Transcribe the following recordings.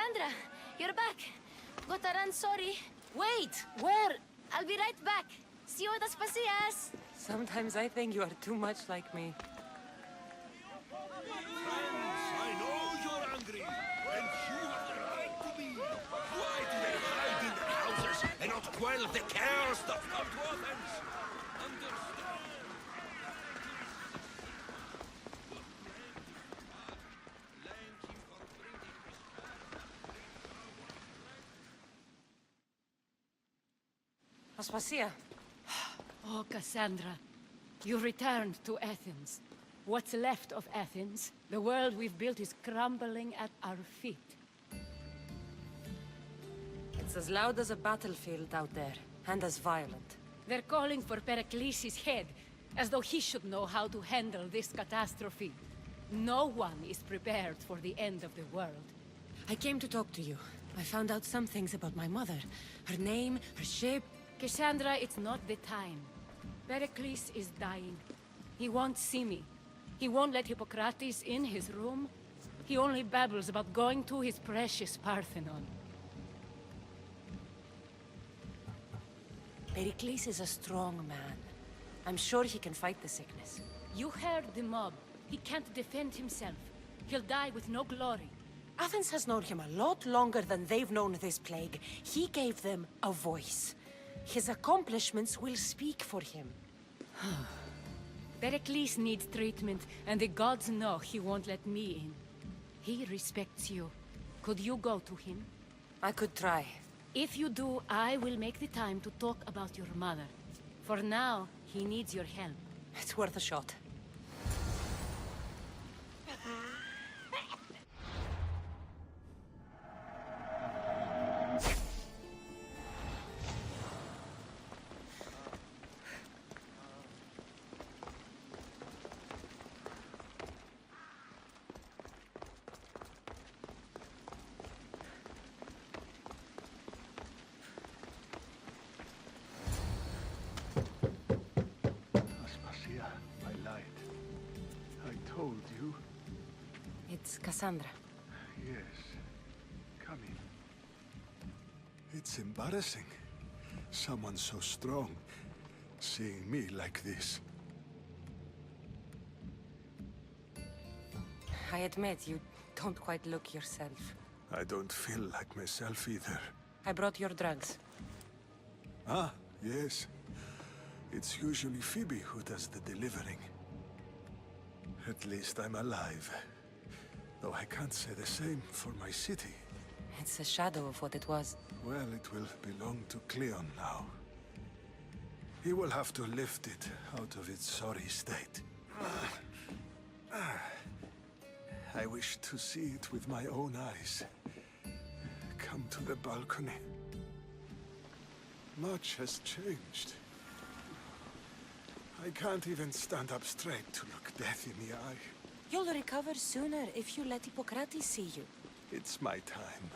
Cassandra, you're back. Gotta run, sorry. Wait, where? I'll be right back. See you at Aspasias. Sometimes I think you are too much like me. Friends, I know you're angry, and you have the right to be. Why do they hide in their houses and not quell the chaos that come to Athens? Understand? Aspasia. Oh, Cassandra, you returned to Athens. What's left of Athens, the world we've built is crumbling at our feet. It's as loud as a battlefield out there, and as violent. They're calling for Perikles' head, as though he should know how to handle this catastrophe. No one is prepared for the end of the world. I came to talk to you. I found out some things about my mother. Her name, her shape. Cassandra, it's not the time. Pericles is dying. He won't see me. He won't let Hippocrates in his room. He only babbles about going to his precious Parthenon. Pericles is a strong man. I'm sure he can fight the sickness. You heard the mob. He can't defend himself. He'll die with no glory. Athens has known him a lot longer than they've known this plague. He gave them a voice. His accomplishments will speak for him. Pericles needs treatment, and the gods know he won't let me in. He respects you. Could you go to him? I could try. If you do, I will make the time to talk about your mother. For now, he needs your help. It's worth a shot. Told you? It's Cassandra. Yes. Come in. It's embarrassing. Someone so strong, seeing me like this. I admit, you don't quite look yourself. I don't feel like myself either. I brought your drugs. Ah, yes. It's usually Phoebe who does the delivering. At least I'm alive. Though I can't say the same for my city. It's a shadow of what it was. Well, it will belong to Cleon now. He will have to lift it out of its sorry state. I wish to see it with my own eyes. Come to the balcony. Much has changed. I can't even stand up straight to look death in the eye. You'll recover sooner if you let Hippocrates see you. It's my time.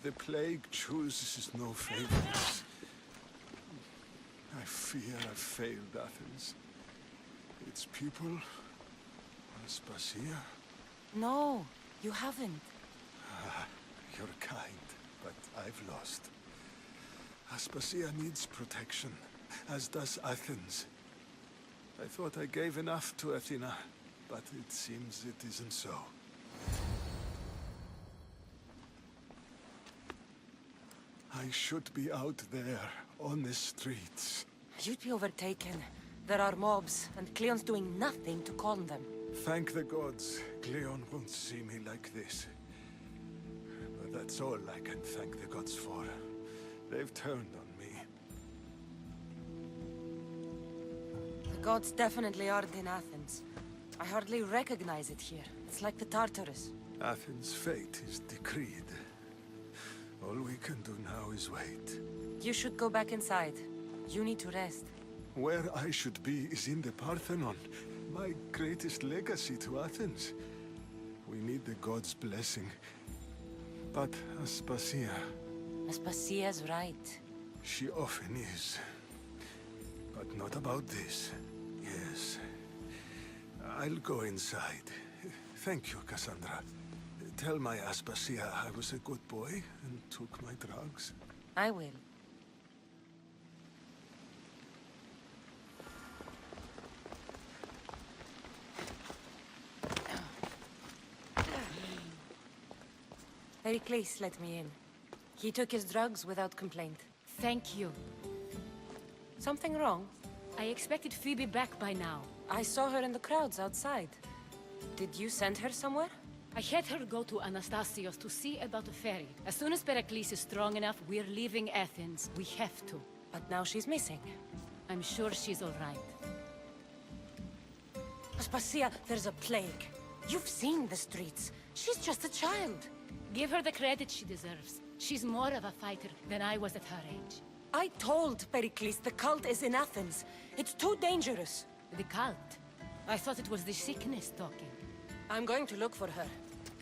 The plague chooses no favorites. I fear I've failed Athens. Its people, Aspasia. No, you haven't. You're kind, but I've lost. Aspasia needs protection, as does Athens. I thought I gave enough to Athena, but it seems it isn't so. I should be out there, on the streets. You'd be overtaken. There are mobs, and Cleon's doing nothing to calm them. Thank the gods, Cleon won't see me like this. But that's all I can thank the gods for. They've turned on me. The gods definitely aren't in Athens. I hardly recognize it here. It's like the Tartarus. Athens' fate is decreed. All we can do now is wait. You should go back inside. You need to rest. Where I should be is in the Parthenon, my greatest legacy to Athens. We need the gods' blessing. But Aspasia... Aspasia's right. She often is. But not about this. Yes. I'll go inside. Thank you, Cassandra. Tell my Aspasia I was a good boy and took my drugs. I will. Perikles let me in. He took his drugs without complaint. Thank you. Something wrong? I expected Phoebe back by now. I saw her in the crowds outside. Did you send her somewhere? I had her go to Anastasios to see about the ferry. As soon as Pericles is strong enough, we're leaving Athens. We have to. But now she's missing. I'm sure she's all right. Aspasia, there's a plague. You've seen the streets. She's just a child. Give her the credit she deserves. She's more of a fighter than I was at her age. I told Pericles the cult is in Athens. It's too dangerous. The cult? I thought it was the sickness talking. I'm going to look for her.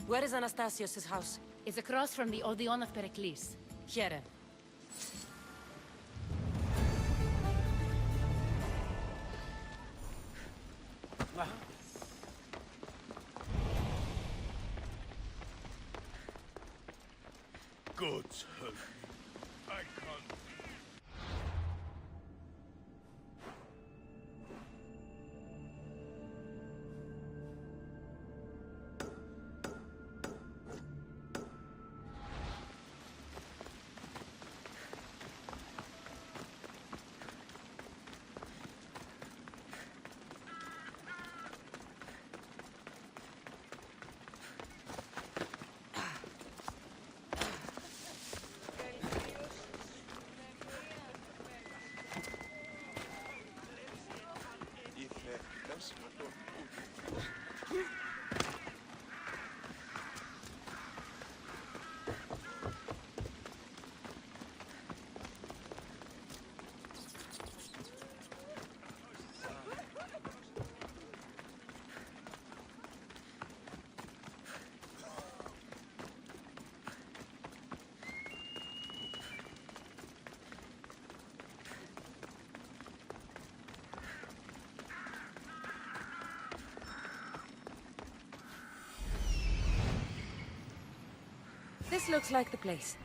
Where is Anastasios' house? It's across from the Odeon of Pericles. Here. Gods help me. I can't. This looks like the place.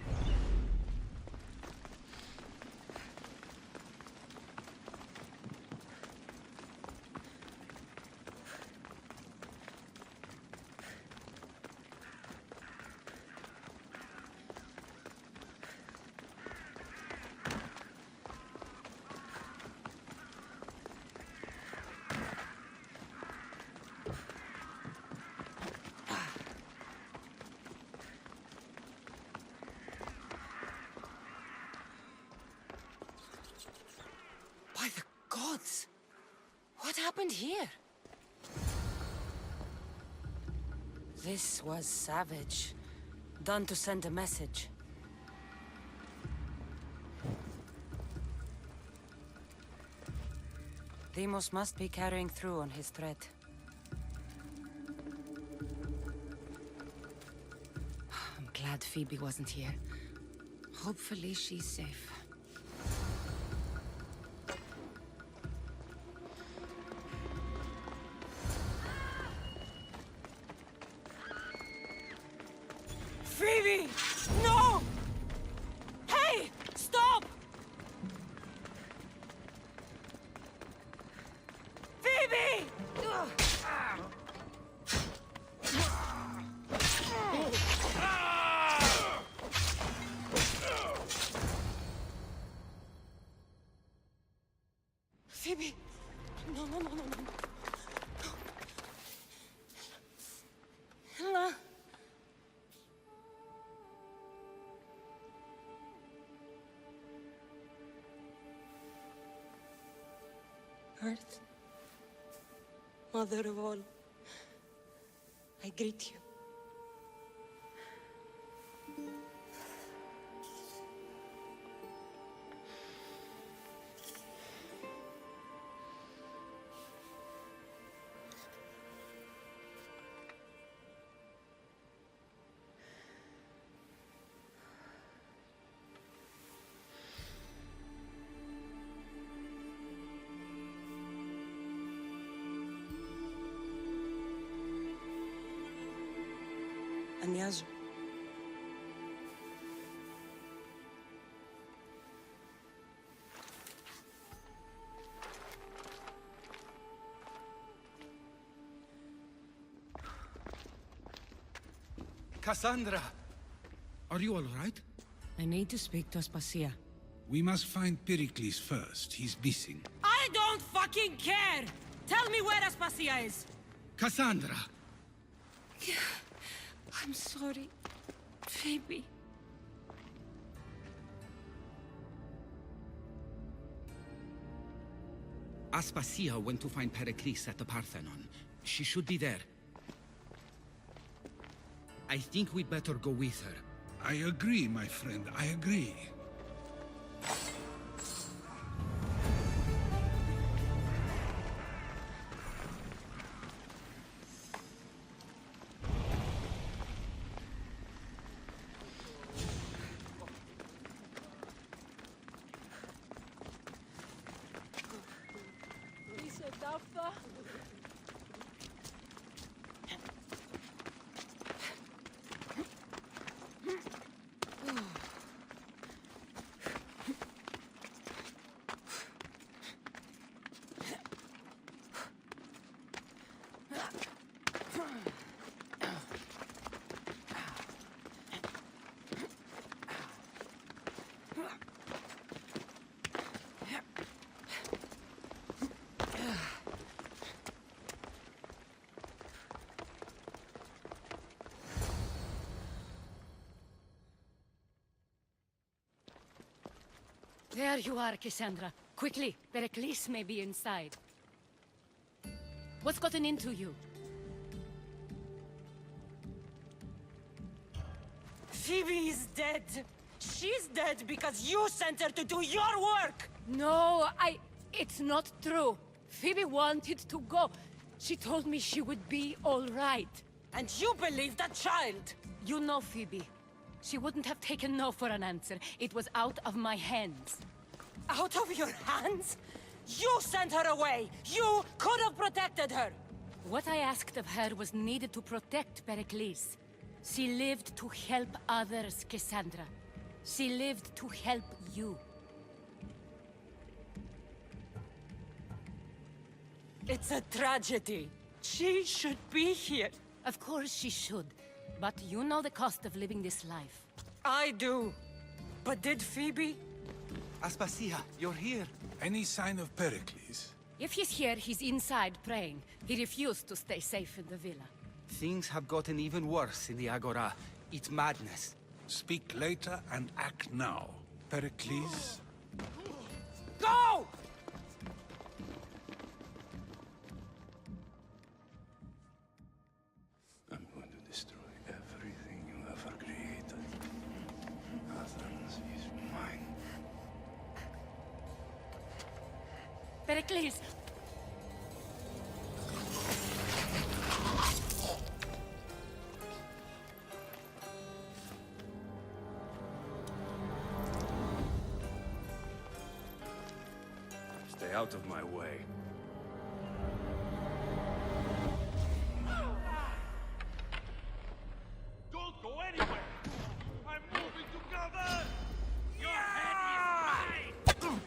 By the gods! What happened here? This was savage. Done to send a message. Deimos must be carrying through on his threat. I'm glad Phoebe wasn't here. Hopefully she's safe. Phoebe! No! Hey! Stop! Phoebe! Ugh. Phoebe! No, no, no, no, no. Ella. Earth, Mother of all, I greet you. γκρινιάζω. Cassandra! Are you all right? I need to speak to Aspasia. We must find Pericles first. He's missing. I don't fucking care! Tell me where Aspasia is! Cassandra! I'm sorry, Phoebe. Aspasia went to find Perikles at the Parthenon. She should be there. I think we'd better go with her. I agree, my friend. I agree. There you are, Cassandra. Quickly, Pericles may be inside. What's gotten into you? Phoebe is dead. She's dead because you sent her to do your work! No, it's not true. Phoebe wanted to go. She told me she would be all right. And you believe that child! You know Phoebe. She wouldn't have taken no for an answer. It was out of my hands. Out of your hands? You sent her away! You could have protected her! What I asked of her was needed to protect Pericles. She lived to help others, Cassandra. She lived to help you. It's a tragedy. She should be here. Of course she should. But you know the cost of living this life. I do. But did Phoebe? Aspasia, you're here. Any sign of Pericles? If he's here, he's inside praying. He refused to stay safe in the villa. Things have gotten even worse in the Agora. It's madness. Speak later and act now. Pericles? Go! I'm going to destroy everything you ever created. Athens is mine. Pericles! Stay out of my way. Don't go anywhere! I'm moving to cover! Your head is mine!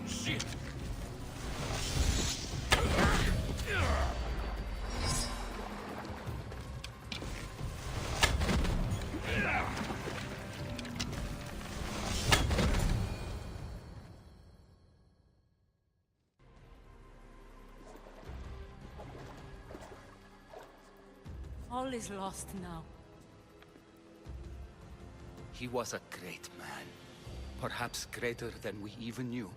Shit! All is lost now. He was a great man. Perhaps greater than we even knew.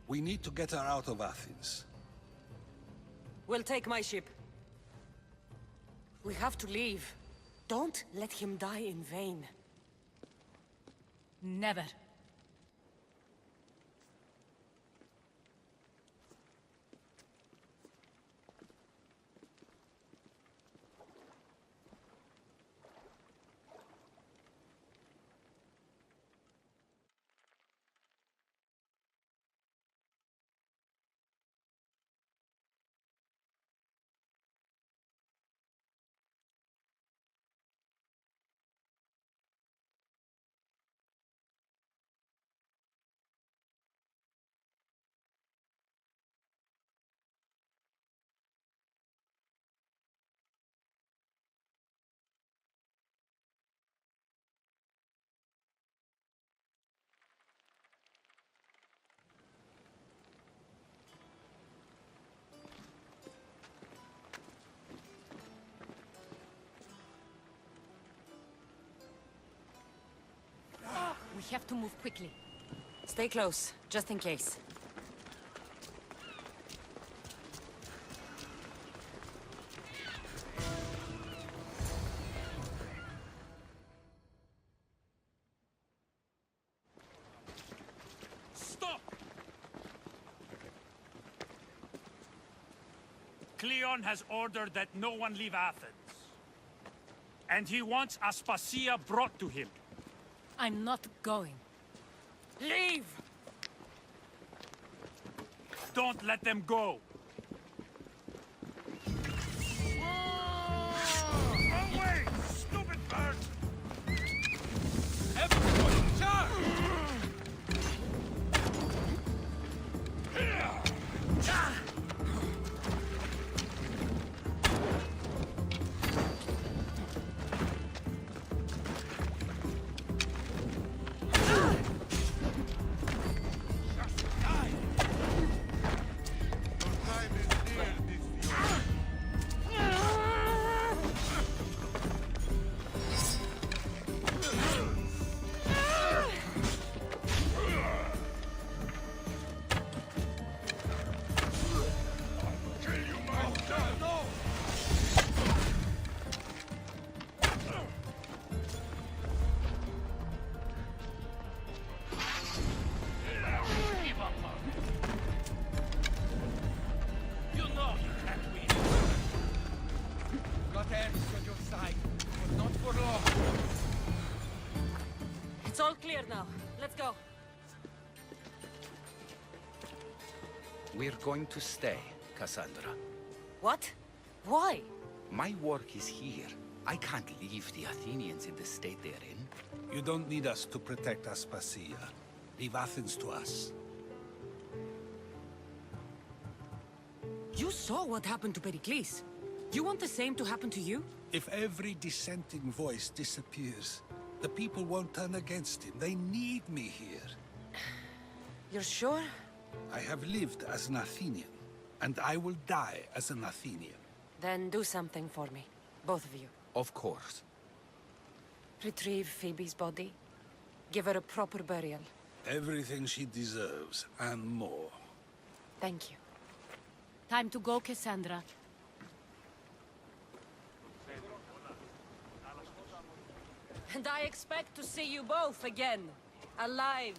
We need to get her out of Athens. We'll take my ship. We have to leave. Don't let him die in vain. Never. We have to move quickly. Stay close, just in case. Stop! Cleon has ordered that no one leave Athens. And he wants Aspasia brought to him. I'm not going. Leave! Don't let them go! Away, stupid bird! Everyone, charge! It's all clear now. Let's go. We're going to stay, Cassandra. What? Why? My work is here. I can't leave the Athenians in the state they're in. You don't need us to protect Aspasia. Leave Athens to us. You saw what happened to Pericles. You want the same to happen to you? If every dissenting voice disappears, the people won't turn against him. They need me here. You're sure? I have lived as an Athenian, and I will die as an Athenian. Then do something for me. Both of you. Of course. Retrieve Phoebe's body. Give her a proper burial. Everything she deserves, and more. Thank you. Time to go, Cassandra. And I expect to see you both again. Alive.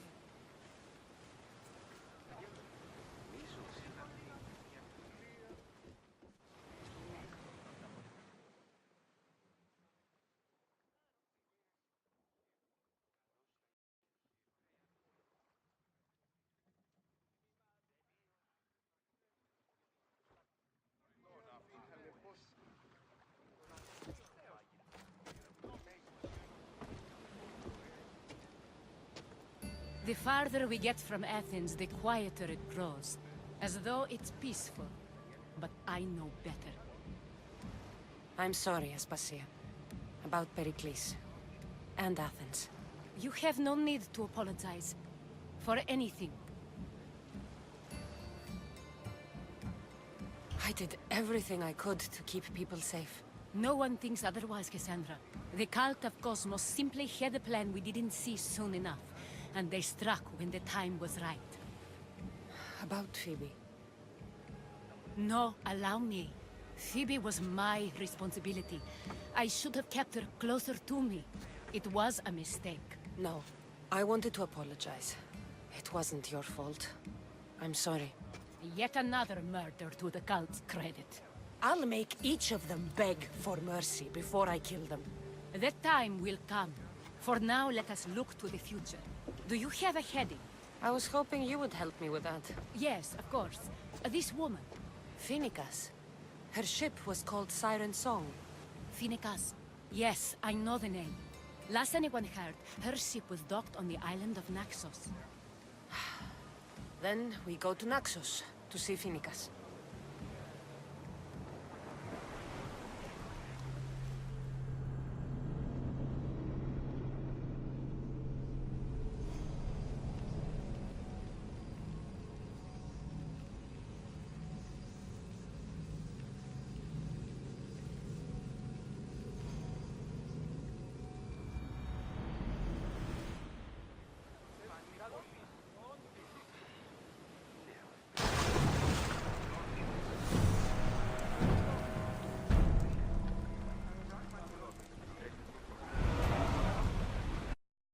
The farther we get from Athens, the quieter it grows. As though it's peaceful. But I know better. I'm sorry, Aspasia. About Pericles. And Athens. You have no need to apologize. For anything. I did everything I could to keep people safe. No one thinks otherwise, Cassandra. The cult of Cosmos simply had a plan we didn't see soon enough. And they struck when the time was right. About Phoebe. No, allow me. Phoebe was my responsibility. I should have kept her closer to me. It was a mistake. No, I wanted to apologize. It wasn't your fault. I'm sorry. Yet another murder to the cult's credit. I'll make each of them beg for mercy before I kill them. That time will come. For now, let us look to the future. Do you have a heading? I was hoping you would help me with that. Yes, of course. This woman. Phoenix. Her ship was called Siren Song. Phoenix. Yes, I know the name. Last anyone heard, her ship was docked on the island of Naxos. Then we go to Naxos to see Phoenix.